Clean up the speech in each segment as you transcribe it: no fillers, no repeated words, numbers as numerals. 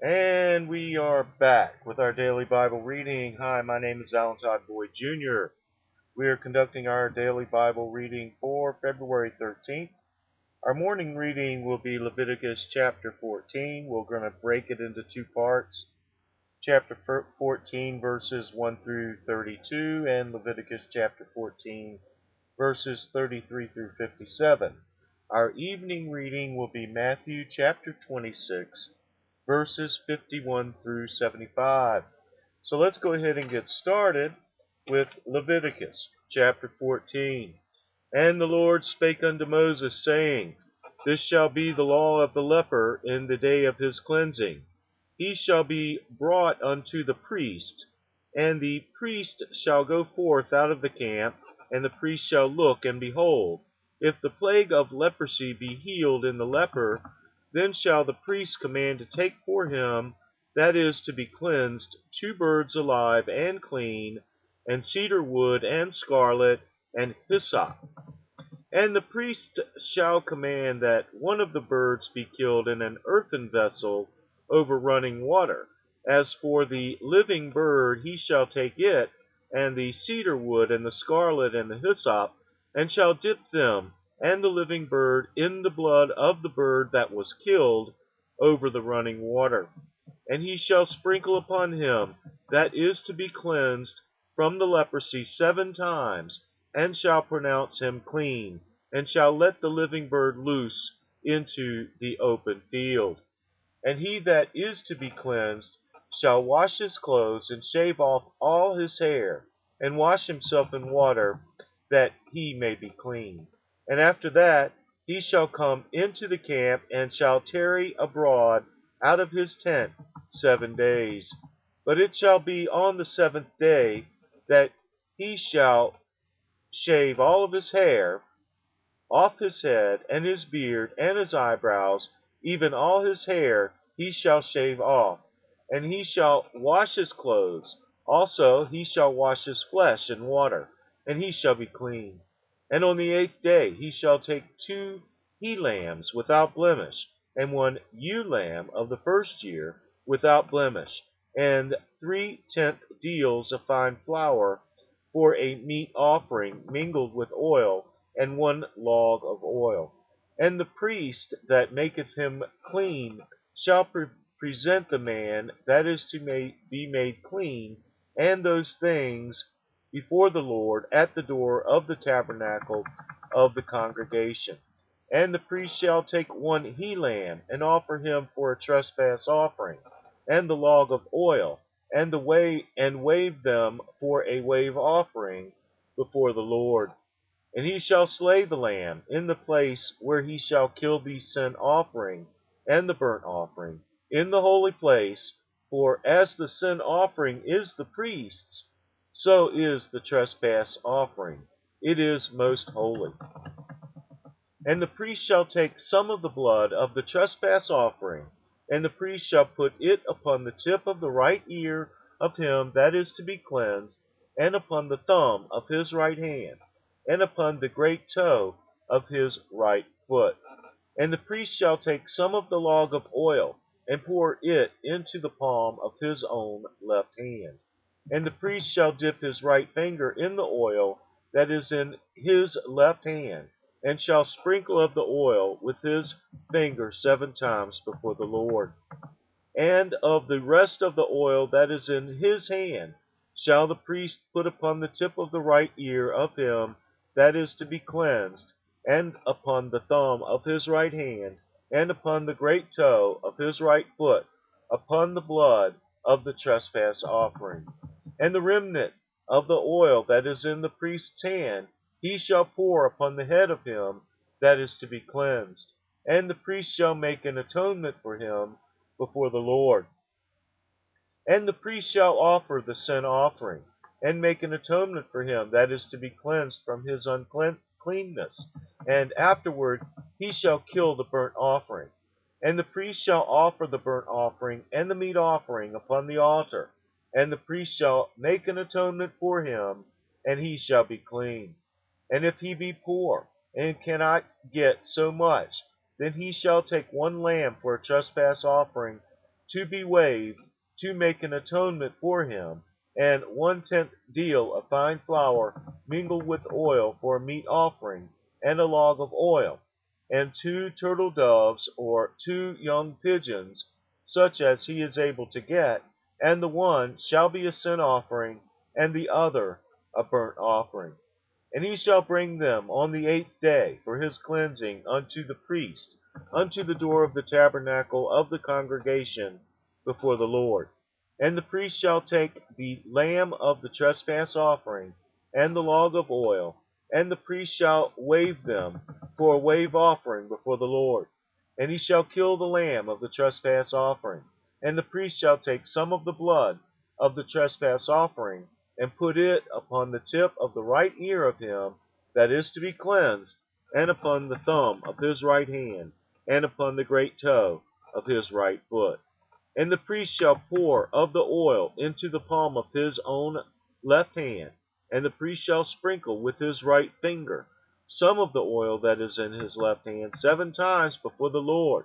And we are back with our daily Bible reading. Hi, my name is Alan Todd Boyd Jr. We are conducting our daily Bible reading for February 13th. Our morning reading will be Leviticus chapter 14. We're going to break it into two parts. Chapter 14 verses 1 through 32 and Leviticus chapter 14 verses 33 through 57. Our evening reading will be Matthew chapter 26 verses 51 through 75. So let's go ahead and get started with Leviticus chapter 14. And the Lord spake unto Moses, saying, This shall be the law of the leper in the day of his cleansing. He shall be brought unto the priest, and the priest shall go forth out of the camp, and the priest shall look, and behold, if the plague of leprosy be healed in the leper, then shall the priest command to take for him, that is to be cleansed, 2 birds alive and clean, and cedar wood, and scarlet, and hyssop. And the priest shall command that one of the birds be killed in an earthen vessel over running water. As for the living bird, he shall take it, and the cedar wood, and the scarlet, and the hyssop, and shall dip them, and the living bird, in the blood of the bird that was killed, over the running water. And he shall sprinkle upon him that is to be cleansed from the leprosy 7 times, and shall pronounce him clean, and shall let the living bird loose into the open field. And he that is to be cleansed shall wash his clothes, and shave off all his hair, and wash himself in water, that he may be clean. And after that he shall come into the camp, and shall tarry abroad out of his tent 7 days. But it shall be on the 7th day that he shall shave all of his hair off his head, and his beard, and his eyebrows, even all his hair he shall shave off. And he shall wash his clothes. Also he shall wash his flesh in water, and he shall be clean. And on the 8th day he shall take 2 he-lambs without blemish, and 1 ewe-lamb of the first year without blemish, and 3/10 deals of fine flour for a meat offering mingled with oil, and 1 log of oil. And the priest that maketh him clean shall present the man that is to be made clean, and those things before the Lord at the door of the tabernacle of the congregation. And the priest shall take 1 he-lamb, and offer him for a trespass offering, and the log of oil, and wave them for a wave offering before the Lord. And he shall slay the lamb in the place where he shall kill the sin offering and the burnt offering, in the holy place, for as the sin offering is the priest's, so is the trespass offering. It is most holy. And the priest shall take some of the blood of the trespass offering, and the priest shall put it upon the tip of the right ear of him that is to be cleansed, and upon the thumb of his right hand, and upon the great toe of his right foot. And the priest shall take some of the log of oil, and pour it into the palm of his own left hand. And the priest shall dip his right finger in the oil that is in his left hand, and shall sprinkle of the oil with his finger 7 times before the Lord. And of the rest of the oil that is in his hand shall the priest put upon the tip of the right ear of him that is to be cleansed, and upon the thumb of his right hand, and upon the great toe of his right foot, upon the blood of the trespass offering. And the remnant of the oil that is in the priest's hand he shall pour upon the head of him that is to be cleansed. And the priest shall make an atonement for him before the Lord. And the priest shall offer the sin offering, and make an atonement for him that is to be cleansed from his uncleanness. And afterward he shall kill the burnt offering. And the priest shall offer the burnt offering and the meat offering upon the altar. And the priest shall make an atonement for him, and he shall be clean. And if he be poor, and cannot get so much, then he shall take 1 lamb for a trespass offering to be waved, to make an atonement for him, and 1/10 deal of fine flour mingled with oil for a meat offering, and a log of oil, and 2 turtle doves or 2 young pigeons, such as he is able to get, and the one shall be a sin offering, and the other a burnt offering. And he shall bring them on the 8th day for his cleansing unto the priest, unto the door of the tabernacle of the congregation before the Lord. And the priest shall take the lamb of the trespass offering, and the log of oil, and the priest shall wave them for a wave offering before the Lord. And he shall kill the lamb of the trespass offering, and the priest shall take some of the blood of the trespass offering, and put it upon the tip of the right ear of him that is to be cleansed, and upon the thumb of his right hand, and upon the great toe of his right foot. And the priest shall pour of the oil into the palm of his own left hand, and the priest shall sprinkle with his right finger some of the oil that is in his left hand 7 times before the Lord.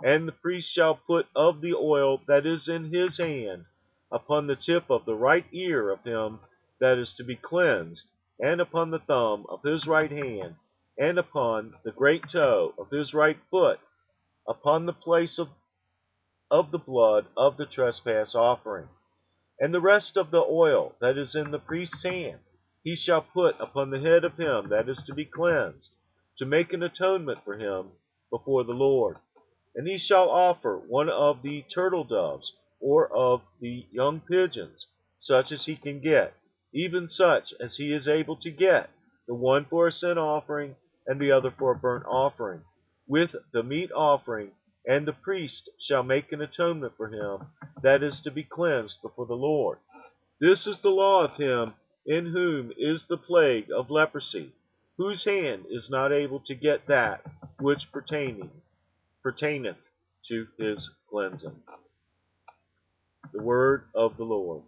And the priest shall put of the oil that is in his hand upon the tip of the right ear of him that is to be cleansed, and upon the thumb of his right hand, and upon the great toe of his right foot, upon the place of the blood of the trespass offering. And the rest of the oil that is in the priest's hand he shall put upon the head of him that is to be cleansed, to make an atonement for him before the Lord. And he shall offer one of the turtle doves, or of the young pigeons, such as he can get, even such as he is able to get, the one for a sin offering, and the other for a burnt offering, with the meat offering, and the priest shall make an atonement for him that is to be cleansed before the Lord. This is the law of him in whom is the plague of leprosy, whose hand is not able to get that which pertaineth to his cleansing. The word of the Lord.